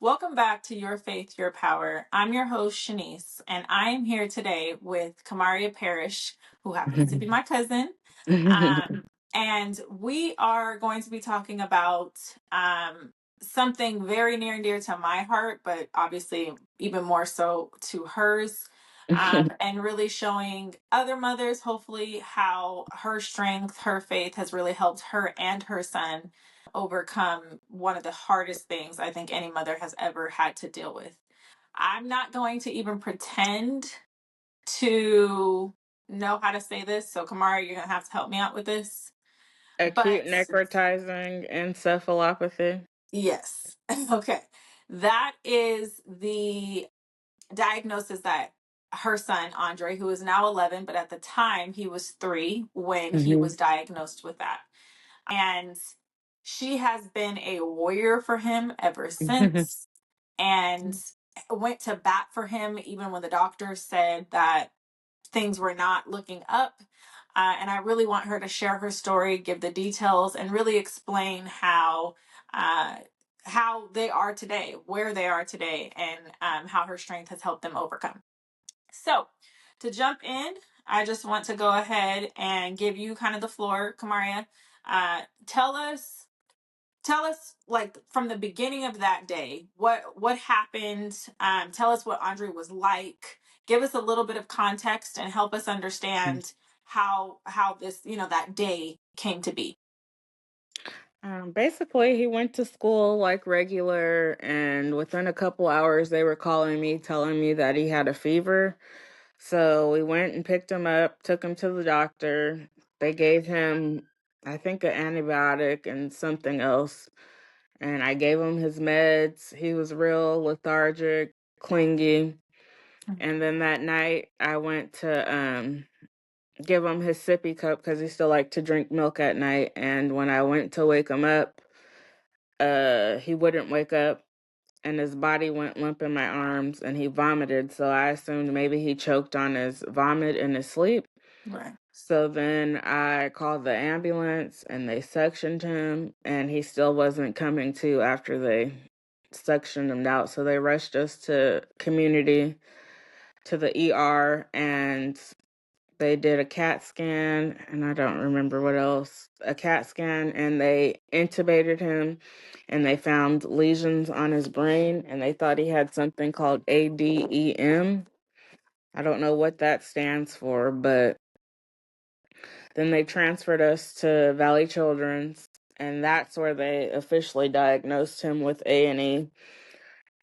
Welcome back to Your Faith, Your Power. I'm your host, Shanice, and I am here today with Kamaria Parrish, who happens to be my cousin. And we are going to be talking about something very near and dear to my heart, but obviously even more so to hers. And really showing other mothers, hopefully, how her strength, her faith has really helped her and her son overcome one of the hardest things I think any mother has ever had to deal with. I'm not going to even pretend to know how to say this. So, Kamara, you're going to have to help me out with this. Acute But necrotizing encephalopathy. yes, okay. That is the diagnosis that her son, Andre, who is now 11, but at the time he was 3 when he Hmm. was diagnosed with that. And she has been a warrior for him ever since and went to bat for him even when the doctor said that things were not looking up. And I really want her to share her story, give the details, and really explain uh, how they are today, where they are today, and how her strength has helped them overcome. So, to jump in, I just want to go ahead and give you kind of the floor, Kamaria. Tell us like from the beginning of that day, what happened. Tell us what Andre was like. Give us a little bit of context and help us understand how this that day came to be. Basically, he went to school like regular, and within a couple hours, they were calling me, telling me that he had a fever. So we went and picked him up, took him to the doctor. They gave him, I think, an antibiotic and something else. And I gave him his meds. He was real lethargic, clingy. And then that night, I went to give him his sippy cup because he still liked to drink milk at night. And when I went to wake him up, he wouldn't wake up, and his body went limp in my arms, and he vomited. So I assumed maybe he choked on his vomit in his sleep. Right. So then I called the ambulance, and they suctioned him, and he still wasn't coming to after they suctioned him out. So they rushed us to community, to the ER, and they did a CAT scan, and I don't remember what else. A CAT scan, and they intubated him, and they found lesions on his brain, and they thought he had something called ADEM. I don't know what that stands for, but then they transferred us to Valley Children's, and that's where they officially diagnosed him with A&E.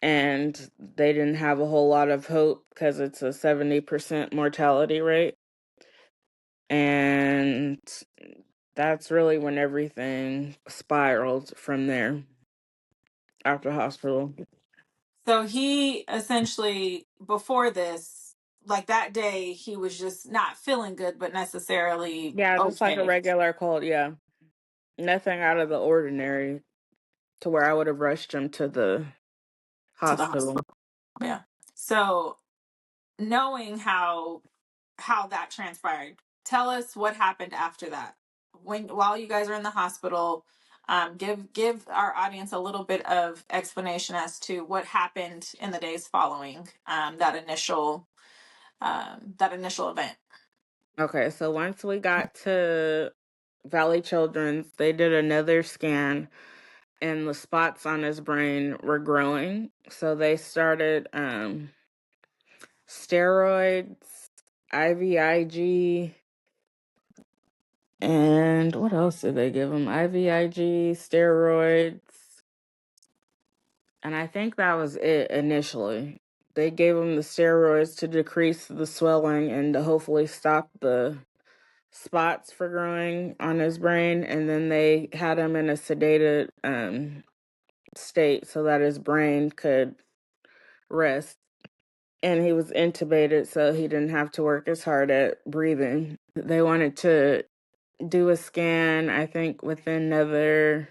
And they didn't have a whole lot of hope because it's a 70% mortality rate. And that's really when everything spiraled from there after hospital. So he essentially before this, like that day, he was just not feeling good, but necessarily Yeah, just like a okay regular cold. Yeah. Nothing out of the ordinary to where I would have rushed him to the to the hospital. hospital. Yeah. So knowing how that transpired. Tell us what happened after that. While you guys are in the hospital, give our audience a little bit of explanation as to what happened in the days following that initial event. Okay, so once we got to Valley Children's, they did another scan, and the spots on his brain were growing. So they started steroids, IVIG, and what else did they give him? IVIG, steroids, and I think that was it initially. They gave him the steroids to decrease the swelling and to hopefully stop the spots for growing on his brain, and then they had him in a sedated state so that his brain could rest. And he was intubated so he didn't have to work as hard at breathing. They wanted to do a scan, I think, within another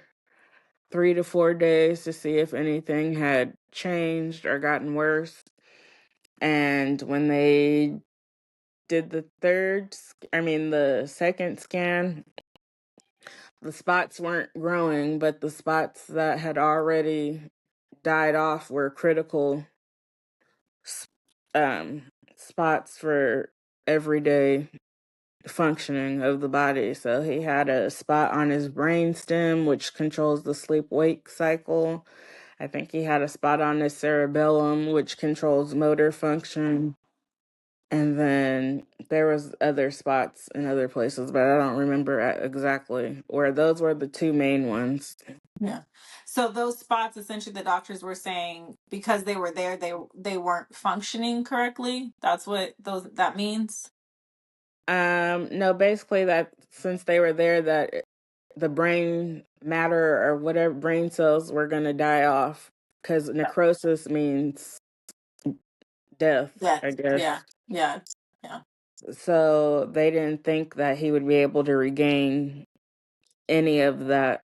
3 to 4 days to see if anything had changed or gotten worse. And when they did the second scan, the spots weren't growing, but the spots that had already died off were critical um, spots for everyday functioning of the body. So he had a spot on his brain stem, which controls the sleep wake cycle. I think he had a spot on his cerebellum, which controls motor function. And then there was other spots in other places, but I don't remember exactly where. Those were the two main ones. Yeah. So those spots, essentially, the doctors were saying because they were there, they weren't functioning correctly. That's what that means. No, basically that since they were there, that the brain matter or whatever brain cells were gonna die off because necrosis means death, Yeah. I Yeah. guess. Yeah. Yeah. So they didn't think that he would be able to regain any of that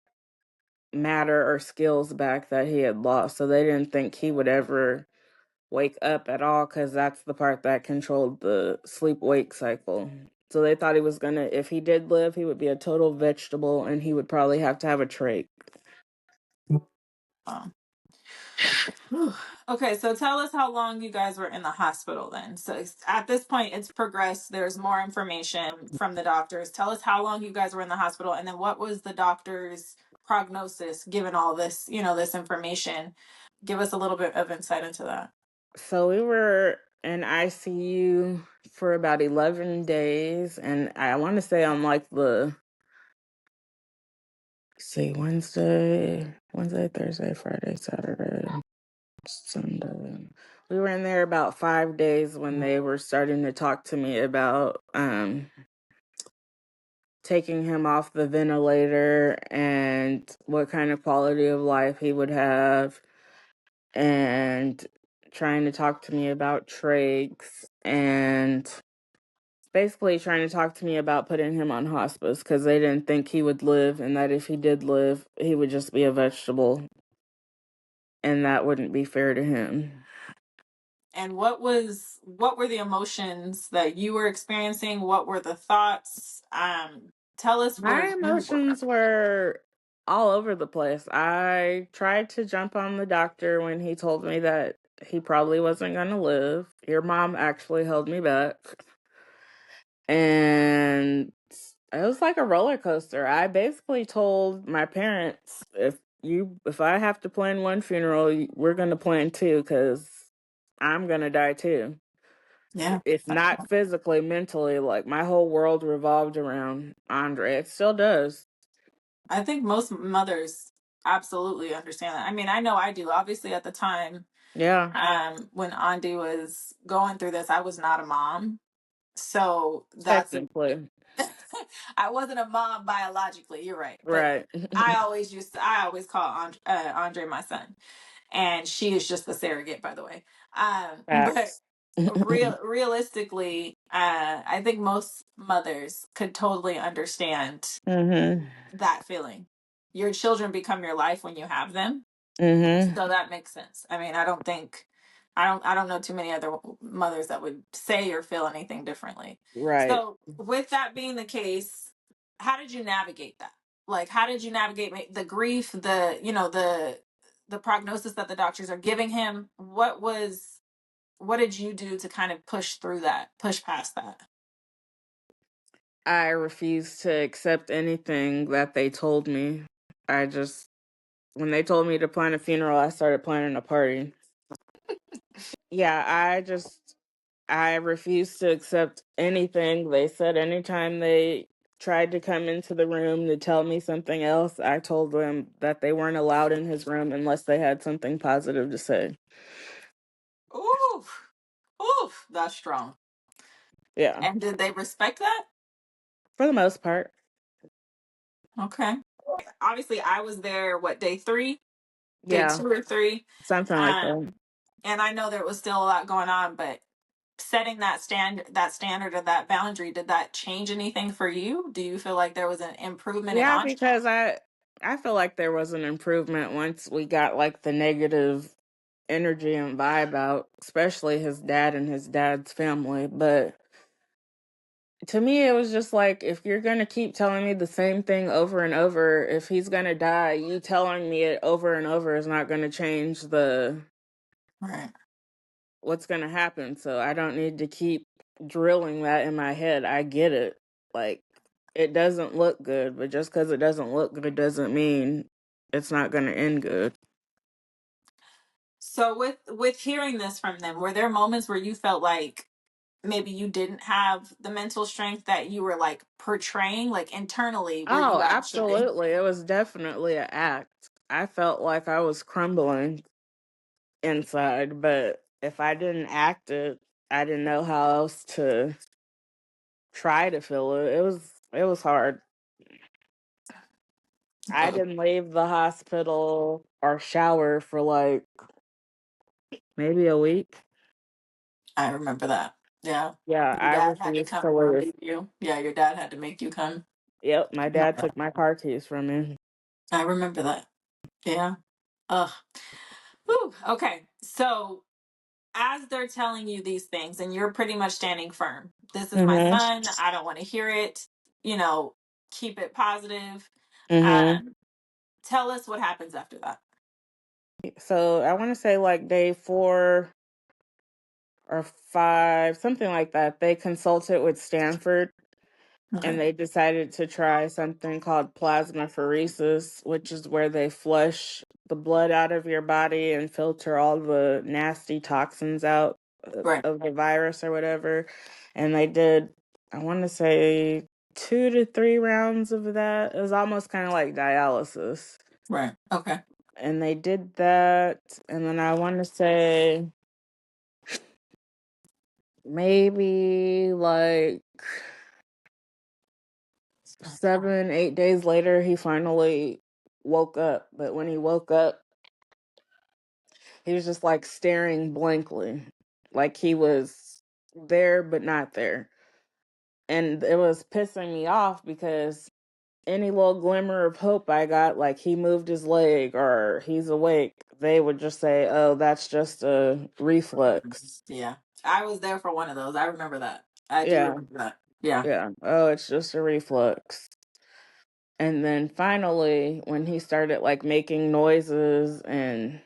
matter or skills back that he had lost. So they didn't think he would ever wake up at all because that's the part that controlled the sleep wake cycle. So they thought he was gonna, if he did live, he would be a total vegetable and he would probably have to have a trach. Um, whew. Okay, so tell us how long you guys were in the hospital then. So at this point, it's progressed. There's more information from the doctors. Tell us how long you guys were in the hospital, and then what was the doctor's prognosis given all this, this information. Give us a little bit of insight into that. So we were in ICU for about 11 days. And I want to say on like Wednesday, Thursday, Friday, Saturday, Sunday. We were in there about 5 days when they were starting to talk to me about taking him off the ventilator and what kind of quality of life he would have, and trying to talk to me about trachs, and basically trying to talk to me about putting him on hospice because they didn't think he would live, and that if he did live, he would just be a vegetable, and that wouldn't be fair to him. And what were the emotions that you were experiencing? What were the thoughts? Tell us where My you were. emotions were all over the place. I tried to jump on the doctor when he told me that he probably wasn't going to live. Your mom actually held me back. And it was like a roller coaster. I basically told my parents, if I have to plan one funeral, we're going to plan two cuz I'm going to die too. Yeah. If not physically, mentally, like my whole world revolved around Andre. It still does. I think most mothers absolutely understand that. I mean, I know I do. Obviously, at the time, Yeah, when Andy was going through this, I was not a mom. So that's a, technically. I wasn't a mom biologically. You're right, but Right. I always call Andre my son, and she is just the surrogate, by the way. But Facts. realistically, I think most mothers could totally understand Mhm. that feeling. Your children become your life when you have them. Mhm. So that makes sense. I mean, I don't know too many other mothers that would say or feel anything differently. Right. So with that being the case, how did you navigate that? Like, how did you navigate the grief, the prognosis that the doctors are giving him? What did you do to kind of push through that, push past that? I refused to accept anything that they told me. I just when they told me to plan a funeral, I started planning a party. Yeah, I refused to accept anything they said. Anytime they tried to come into the room to tell me something else, I told them that they weren't allowed in his room unless they had something positive to say. Oof, oof, that's strong. Yeah, And did they respect that? for the most part. Okay. Obviously, I was there, what, day three? Day Yeah, two or three? something like Um, that. and I know there was still a lot going on, but setting that standard or that boundary, did that change anything for you? Do you feel like there was an improvement in Yeah, on? because I feel like there was an improvement once we got like the negative energy and vibe out, especially his dad and his dad's family. But To me, it was just like, if you're gonna keep telling me the same thing over and over, if he's gonna die, you telling me it over and over is not gonna change the Right. what's gonna happen. So I don't need to keep drilling that in my head. I get it. Like, it doesn't look good, but just because it doesn't look good doesn't mean it's not gonna end good. So with hearing this from them, were there moments where you felt like maybe you didn't have the mental strength that you were like portraying, like internally, were Oh, you actually absolutely. It was definitely an act. I felt like I was crumbling inside, but if I didn't act it, I didn't know how else to try to feel it. It was hard. I oh, didn't leave the hospital or shower for like maybe a week. I remember that. Yeah. Yeah, Your I dad had to refused come to and leave. relieve you. Yeah, your dad had to make you come. Yep, my Yeah. dad took my car keys from me. I remember that. Yeah. Ugh. Whew. Okay. So as they're telling you these things and you're pretty much standing firm, this is my Mhm. son, I don't want to hear it, you know, keep it positive. Mhm. Um, tell us what happens after that. So I want to say like day 4 or 5, something like that. They consulted with Stanford Okay. and they decided to try something called plasmapheresis, which is where they flush the blood out of your body and filter all the nasty toxins out Right. of the virus or whatever. And they did, I want to say, 2 to 3 rounds of that. It was almost kind of like dialysis. Right. Okay. And they did that. And then I want to say maybe like 7, 8 days later, he finally woke up. But when he woke up, he was just like staring blankly, like he was there but not there. And it was pissing me off because any little glimmer of hope I got, like he moved his leg or he's awake, they would just say, oh, that's just a reflex. Yeah. I was there for one of those. I remember that. I do Yeah, remember that. Yeah. yeah. Oh, it's just a reflex. And then finally, when he started like making noises and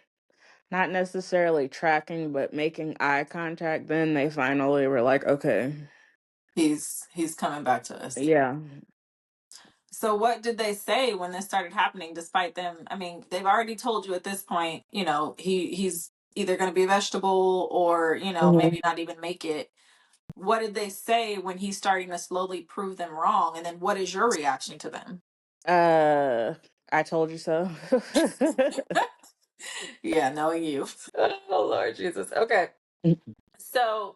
not necessarily tracking, but making eye contact, then they finally were like, okay, He's coming back to us. yeah. So what did they say when this started happening despite them? I mean, they've already told you at this point, you know, he's either going to be a vegetable or, you know, Hmm. maybe not even make it. What did they say when he's starting to slowly prove them wrong? And then what is your reaction to them? Uh, I told you so. Yeah, knowing you. Oh, Lord Jesus. Okay. So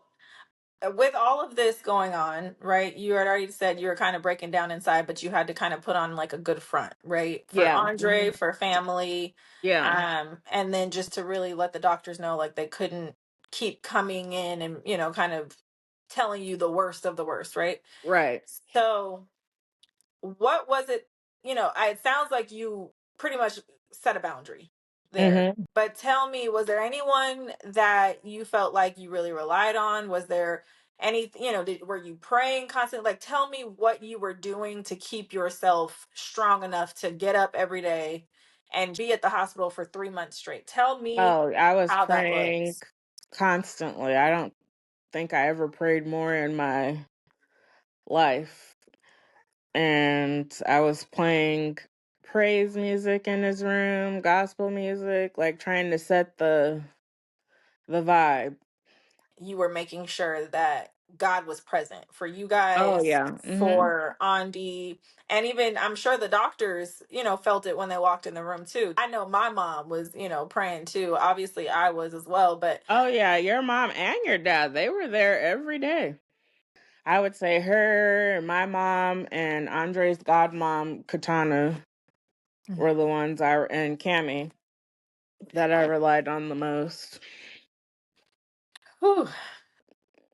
with all of this going on, right? You had already said you were kind of breaking down inside, but you had to kind of put on like a good front, right? For Yeah. Andre, for family, Yeah. and then just to really let the doctors know like they couldn't keep coming in and, you know, kind of telling you the worst of the worst, right? Right. So what was it, you know, it sounds like you pretty much set a boundary there, Hmm. but tell me, was there anyone that you felt like you really relied on? Was there any, you know, were you praying constantly? Like, tell me what you were doing to keep yourself strong enough to get up every day and be at the hospital for 3 months straight. Tell me Oh, I was how that praying was. constantly. I don't think I ever prayed more in my life. And I was playing praise music in his room, gospel music, like trying to set the vibe. You were making sure that God was present for you Oh guys, yeah. Mhm. for Andy, and even I'm sure the doctors, you know, felt it when they walked in the room too. I know my mom was, you know, praying too. Obviously, I was as well, but Oh yeah, your mom and your dad, they were there every day. I would say her, my mom, and Andre's godmom, Katana, were the ones and Cammy that I relied on the most. whew,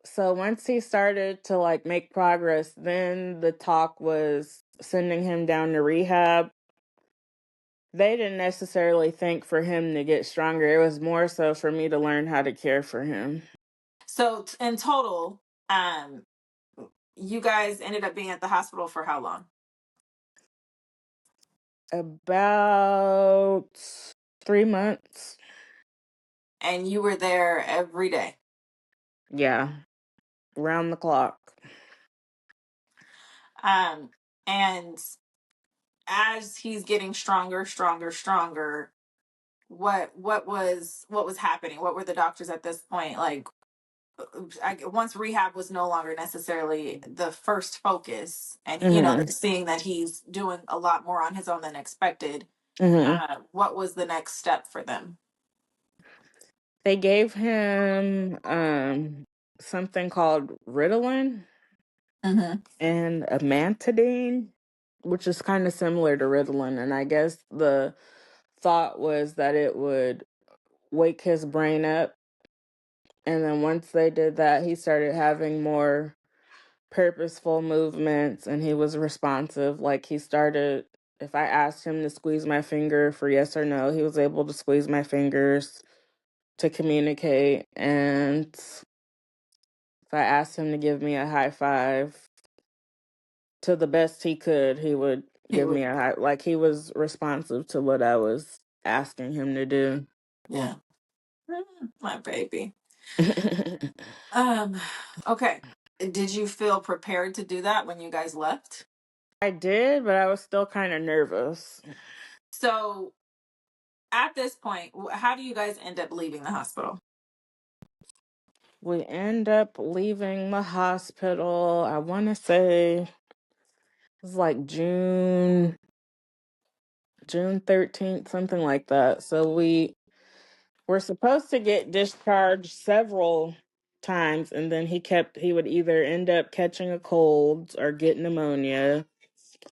So once he started to like make progress, then the talk was sending him down to rehab. They didn't necessarily think for him to get stronger. It was more so for me to learn how to care for him. so in total, um, you guys ended up being at the hospital for how long? About 3 months. And you were there every day. Yeah, round the clock. And as he's getting stronger, stronger, stronger, what was happening? What were the doctors at this point like? Once rehab was no longer necessarily the first focus, and Hmm. seeing that he's doing a lot more on his own than expected, Hmm. what was the next step for them? They gave him something called Ritalin Mm-hmm. and amantadine, which is kind of similar to Ritalin. And I guess the thought was that it would wake his brain up. And then once they did that, he started having more purposeful movements and he was responsive. Like he started, if I asked him to squeeze my finger for yes or no, he was able to squeeze my fingers to communicate. And if I asked him to give me a high five, to the best he could, he would He give would, me a high, like he was responsive to what I was asking him to do. yeah. My baby. Um, okay. Did you feel prepared to do that when you guys left? I did, but I was still kind of nervous. So at this point, how do you guys end up leaving the hospital? We end up leaving the hospital. I want to say it was like June 13th, something like that. So we were supposed to get discharged several times, and then he would either end up catching a cold or get pneumonia.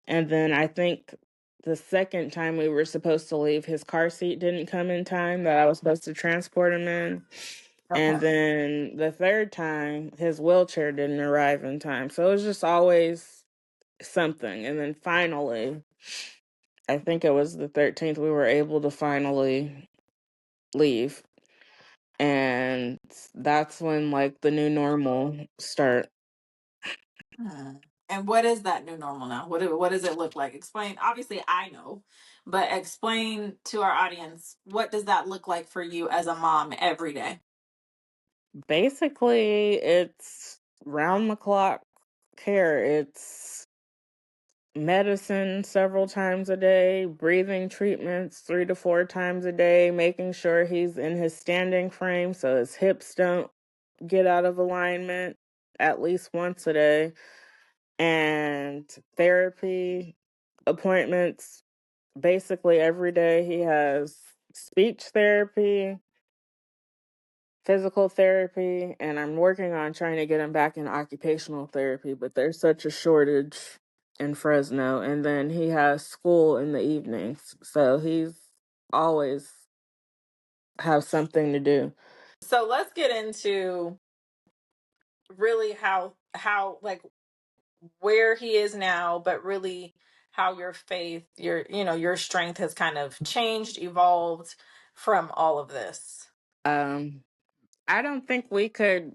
And then I think the second time we were supposed to leave, his car seat didn't come in time that I was supposed to transport him in. And Okay. then the third time, his wheelchair didn't arrive in time. So it was just always something. And then finally, I think it was the 13th, we were able to finally leave. And that's when like the new normal start. Hmm. And what is that new normal now? What does it look like? Explain. Obviously, I know, but explain to our audience, what does that look like for you as a mom every day? Basically, it's round the clock care. It's medicine several times a day, breathing treatments 3 to 4 times a day, making sure he's in his standing frame so his hips don't get out of alignment at least once a day, and therapy appointments basically every day. He has speech therapy, physical therapy, and I'm working on trying to get him back in occupational therapy, but there's such a shortage in Fresno. And then he has school in the evenings, so he's always have something to do. So let's get into really how like where he is now, but really how your faith, your strength has kind of changed, evolved from all of this. Um, I don't think we could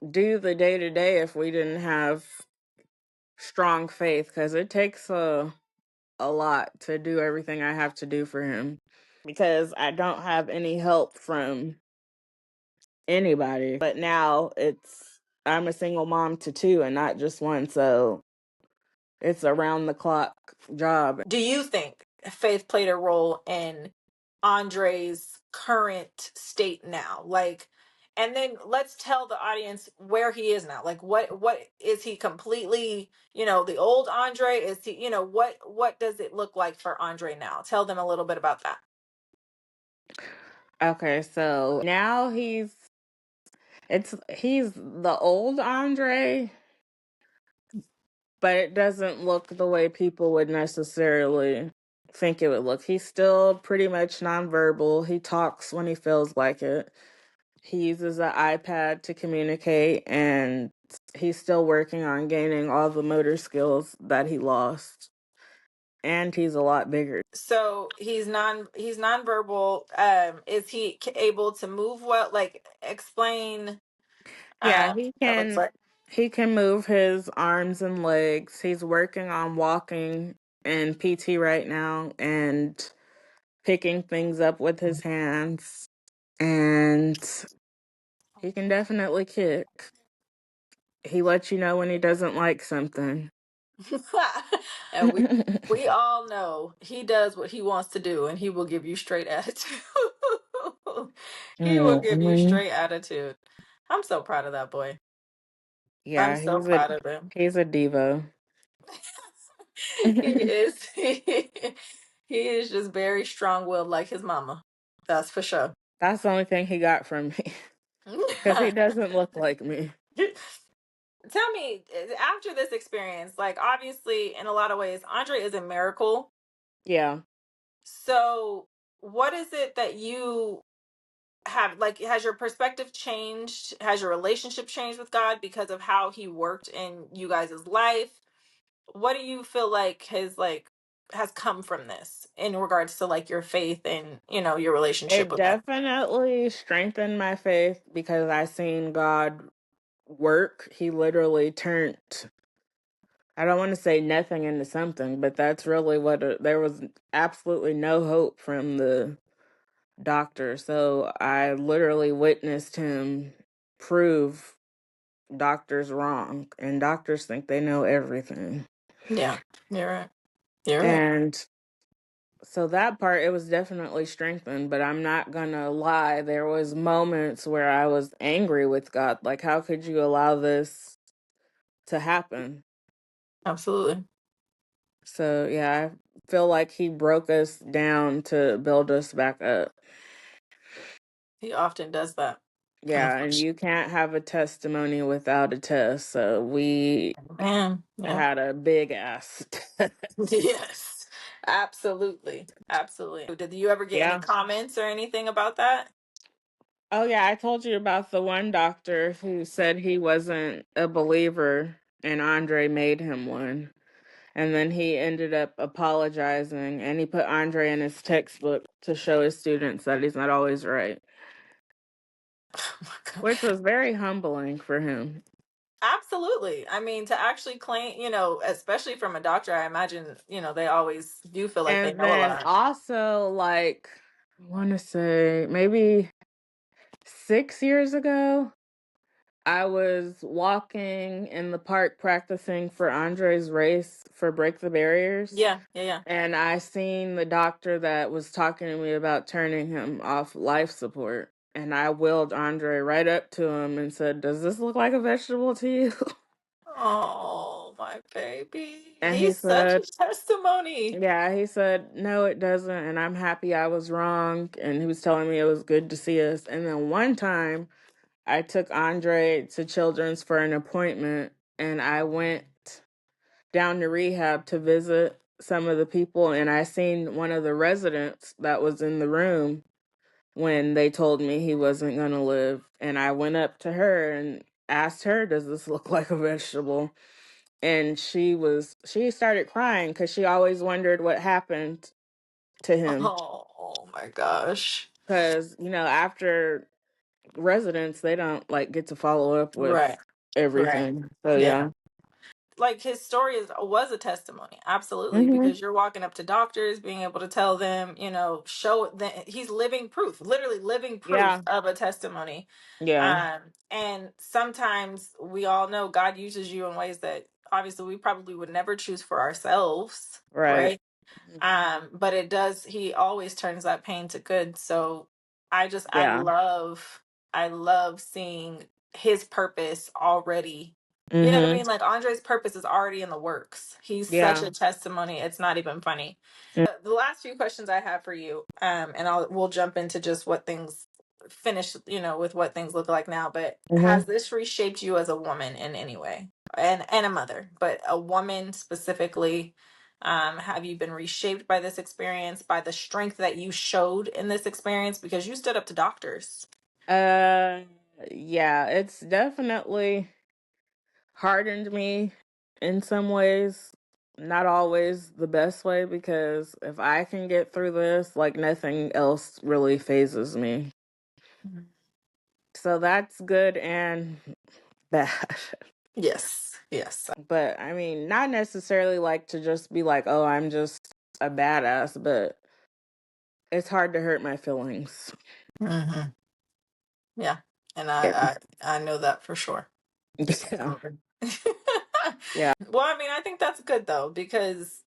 do the day to day if we didn't have strong faith, because it takes a lot to do everything I have to do for him, because I don't have any help from anybody. But now I'm a single mom to two and not just one, so it's around the clock job. Do you think faith played a role in Andre's current state now? Like, and then let's tell the audience where he is now. Like, what is he completely? The old Andre, is he? What does it look like for Andre now? Tell them a little bit about that. Okay, so now he's the old Andre, but it doesn't look the way people would necessarily think it would look. He's still pretty much nonverbal. He talks when he feels like it. He uses an iPad to communicate, and he's still working on gaining all the motor skills that he lost. And he's a lot bigger. So he's nonverbal. Is he able to move well? Like, explain Yeah, he that looks can like. He can move his arms and legs. He's working on walking and PT right now and picking things up with his hands. And he can definitely kick. He lets you know when he doesn't like something. And we all know he does what he wants to do, and he will give you straight attitude. He will give you Mhm. straight attitude. I'm so proud of that boy. I'm Yeah, so proud of him. he's a diva. He is. He is just very strong-willed, like his mama. That's for sure. That's the only thing he got from me. Because he doesn't look like me. Tell me, after this experience, like obviously, in a lot of ways, Andre is a miracle. Yeah. So, what is it that you have, like, has your perspective changed? Has your relationship changed with God because of how he worked in you guys' life? What do you feel like has come from this in regards to like your faith and, your relationship It with him? definitely strengthened my faith because I seen God work. He literally turned, I don't want to say nothing into something, but that's really what there was absolutely no hope from the doctor. So I literally witnessed him prove doctors wrong, and doctors think they know everything. Yeah, you're right. You're right. And so that part, it was definitely strengthened, but I'm not gonna lie, there was moments where I was angry with God. Like, how could you allow this to happen? Absolutely. So yeah, I feel like he broke us down to build us back up. He often does that. Yeah, and you can't have a testimony without a test. So we Man, yeah. had a big ass test. Yes. Absolutely. Absolutely. Did you ever get any Yeah. comments or anything about that? Oh yeah, I told you about the one doctor who said he wasn't a believer and Andre made him one. And then he ended up apologizing and he put Andre in his textbook to show his students that he's not always right, Oh my God. which was very humbling for him. Absolutely. I mean, to actually claim, especially from a doctor, I imagine, they always do feel like they And know a then lot. also, like, I want to say maybe 6 years ago, I was walking in the park practicing for Andre's race for Break the Barriers. Yeah, yeah, yeah. And I seen the doctor that was talking to me about turning him off life support. And I wheeled Andre right up to him and said, "Does this look like a vegetable to you?" Oh, my baby. And he He's such a said, testimony. yeah, he said, "No, it doesn't. And I'm happy I was wrong." And he was telling me it was good to see us. And then one time I took Andre to Children's for an appointment and I went down to rehab to visit some of the people. And I seen one of the residents that was in the room when they told me he wasn't going to live. And I went up to her and asked her, "Does this look like a vegetable?" And she started crying because she always wondered what happened to him. Oh my gosh. Because, after residents, they don't like get to follow up with Right. Right. everything. So, Yeah. yeah. Like his story was a testimony, absolutely, Hmm. because you're walking up to doctors, being able to tell them, show that he's living proof, literally living proof Yeah. of a testimony. Yeah. And sometimes we all know God uses you in ways that obviously we probably would never choose for ourselves, Right. right? But he always turns that pain to good. So I Yeah. love seeing his purpose already. You know what I Hmm. mean? Like Andre's purpose is already in the works. He's such Yeah. a testimony. It's not even funny. The last few questions I have for you, and we'll jump into just what things finish, with what things look like now. But Mm-hmm. has this reshaped you as a woman in any way? And a mother, but a woman specifically. Have you been reshaped by this experience, by the strength that you showed in this experience? Because you stood up to doctors. Uh, yeah, it's definitely hardened me in some ways. Not always the best way because if I can get through this, like nothing else really phases me. Mhm. So that's good and bad. Yes. Yes. But I mean, not necessarily like to just be like, oh, I'm just a badass, but it's hard to hurt my feelings. Hmm. Yeah. And Yeah. I know that for sure. Yeah. Well, Yeah. I mean, I think that's good though, because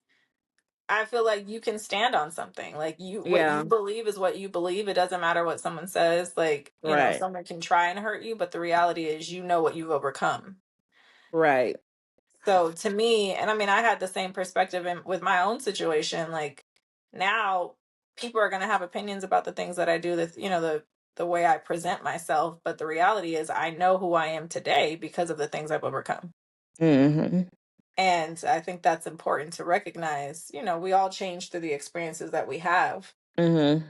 I feel like you can stand on something. Like what you Yeah. believe is what you believe. It doesn't matter what someone says. Like, Right. someone can try and hurt you, but the reality is you know what you've overcome. Right. So to me, and I mean, I had the same perspective with my own situation. Like now, people are going to have opinions about the things that I do. That the way I present myself. But the reality is, I know who I am today because of the things I've overcome. Mm-hmm. And I think that's important to recognize. We all change through the experiences that we have. Mm-hmm.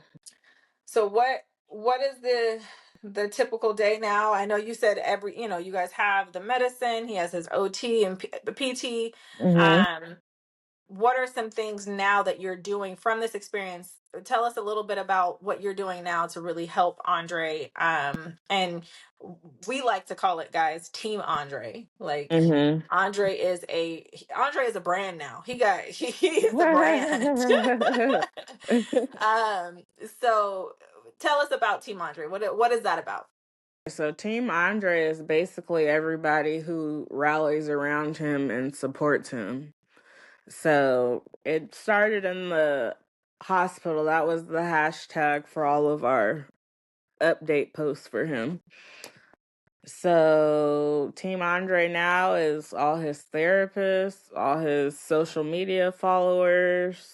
So what is the typical day now? I know you said you guys have the medicine. He has his OT and PT. Mm-hmm. Um, what are some things now that you're doing from this experience? Tell us a little bit about what you're doing now to really help Andre. And we like to call it, guys, Team Andre. Like Mm-hmm. Andre is a brand now. He is a brand. um, so tell us about Team Andre. What is that about? So Team Andre is basically everybody who rallies around him and supports him. So it started in the hospital. That was the hashtag for all of our update posts for him. So Team Andre now is all his therapists, all his social media followers,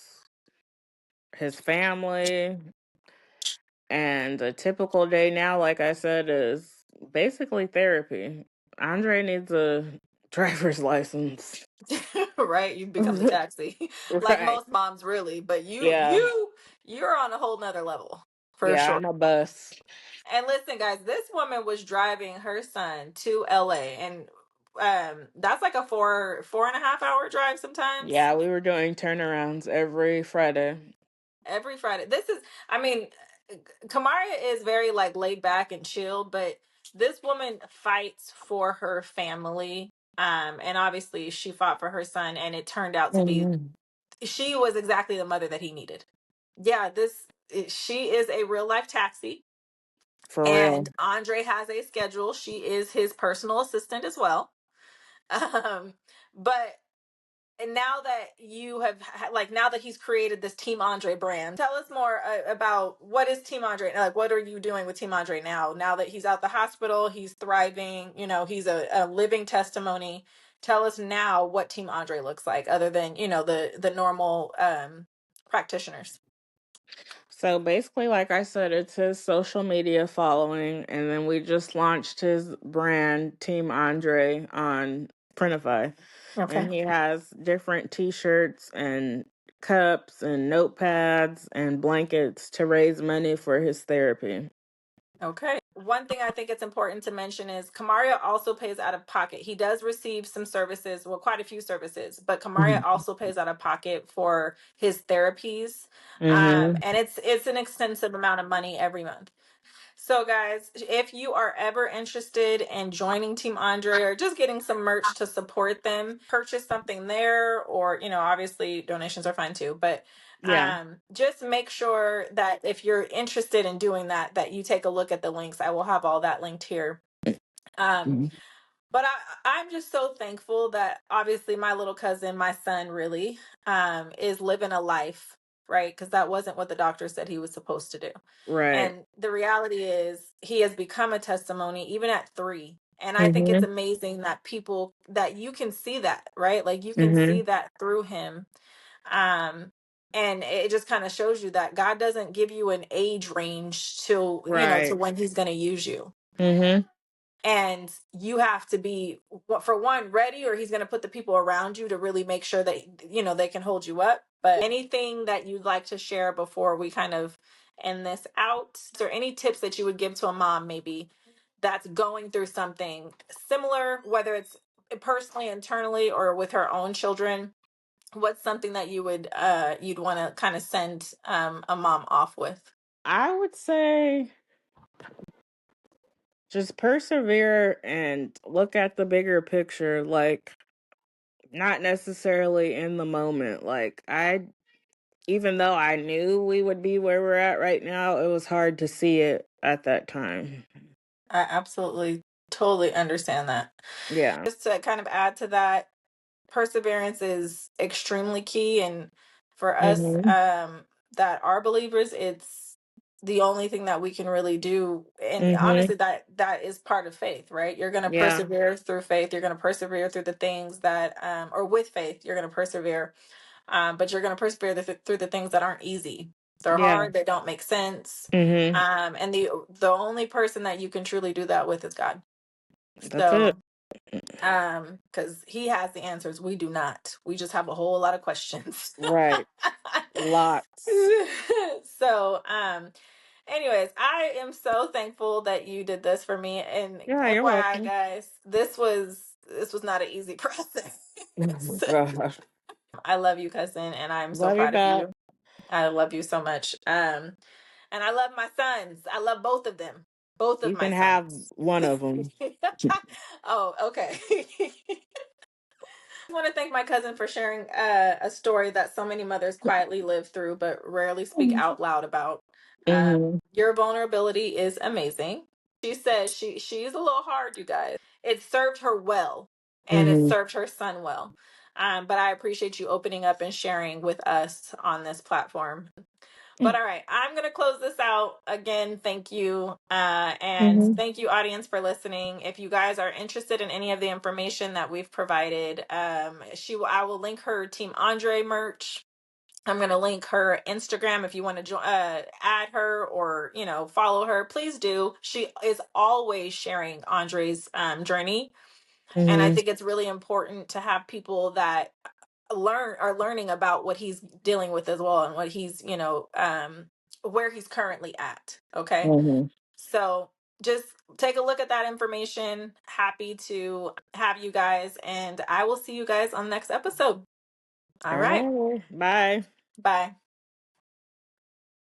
his family. And a typical day now, like I said, is basically therapy. Andre needs a driver's license. Right, you become the taxi. Like Right. most moms, really, but Yeah. you're on a whole nother level for Yeah, sure. I'm a bus. And listen, guys, this woman was driving her son to LA, and that's like a 4.5 hour drive sometimes. Yeah, we were doing turnarounds every Friday. Every Friday. This is, I mean, Kamaria is very like laid back and chill, but this woman fights for her family. And obviously she fought for her son, and it turned out to be Mhm. she was exactly the mother that he needed. Yeah, she is a real life taxi, For and real. Andre has a schedule. She is his personal assistant as well. But and now that you have like now that he's created this Team Andre brand, tell us more about what is Team Andre, like what are you doing with Team Andre now that he's out the hospital, he's thriving, he's a living testimony. Tell us now what Team Andre looks like, other than the normal practitioners. So basically, like I said, it's his social media following, and then we just launched his brand, Team Andre, on Printify. Okay. And he has different t-shirts and cups and notepads and blankets to raise money for his therapy. Okay. One thing I think it's important to mention is Kamaria also pays out of pocket. He does receive some services, well, quite a few services, but Kamaria also pays out of pocket for his therapies. Mm-hmm. And it's an extensive amount of money every month. So, guys, if you are ever interested in joining Team Andre or just getting some merch to support them, purchase something there, or obviously donations are fine too. But Yeah. just make sure that if you're interested in doing that, that you take a look at the links. I will have all that linked here. Um, Mhm. but I'm just so thankful that obviously my little cousin, my son, really is living a life, right? Because that wasn't what the doctor said he was supposed to do. Right. And the reality is, he has become a testimony even at 3. And I think it's Mm-hmm. amazing that you can see that, right? Like you can see Mm-hmm. that through him. Um, and it just kind of shows you that God doesn't give you an age range to Right. when he's going to use you. Mm-hmm. And you have to be, for one, ready, or he's going to put the people around you to really make sure that they can hold you up. But anything that you'd like to share before we kind of end this out? Is there any tips that you would give to a mom maybe that's going through something similar, whether it's personally, internally, or with her own children? What's something that you'd want to kind of send a mom off with? I would say just persevere and look at the bigger picture, like not necessarily in the moment. Like even though I knew we would be where we're at right now, it was hard to see it at that time. I absolutely totally understand that. Yeah. Just to kind of add to that, perseverance is extremely key, and for us Mhm. that are believers, it's the only thing that we can really do. And Mhm. honestly, that is part of faith, right? You're going to Yeah. persevere through faith. You're going to persevere through the things that or with faith you're going to persevere, but you're going to persevere through the things that aren't easy. They're Yeah. hard, they don't make sense. Mhm. And the only person that you can truly do that with is God. That's it. So because he has the answers, we do not. We just have a whole lot of questions. Right. Lots. So anyways, I am so thankful that you did this for me. And Yeah, you're FYI, welcome. guys, this was not an easy process. Gosh. I love you, cousin, and I'm so Love you proud of back. you. I love you so much. And I love my sons. I love both of them. Both of You my can have sons. one of them. Oh, okay. I want to thank my cousin for sharing a story that so many mothers quietly live through but rarely speak out loud about. Mhm. Your vulnerability is amazing. She says she's a little hard, you guys. It served her well, and it Mhm. served her son well. But I appreciate you opening up and sharing with us on this platform. But all right, I'm going to close this out. Again, thank you. And Mhm. thank you, audience, for listening. If you guys are interested in any of the information that we've provided, I will link her Team Andre merch. I'm going to link her Instagram. If you want to add her or, follow her, please do. She is always sharing Andre's journey. And I Mhm. think it's really important to have people that learning about what he's dealing with as well, and what he's where he's currently at. Okay, Mhm. so just take a look at that information. Happy to have you guys, and I will see you guys on the next episode. All All right, right. Bye. bye.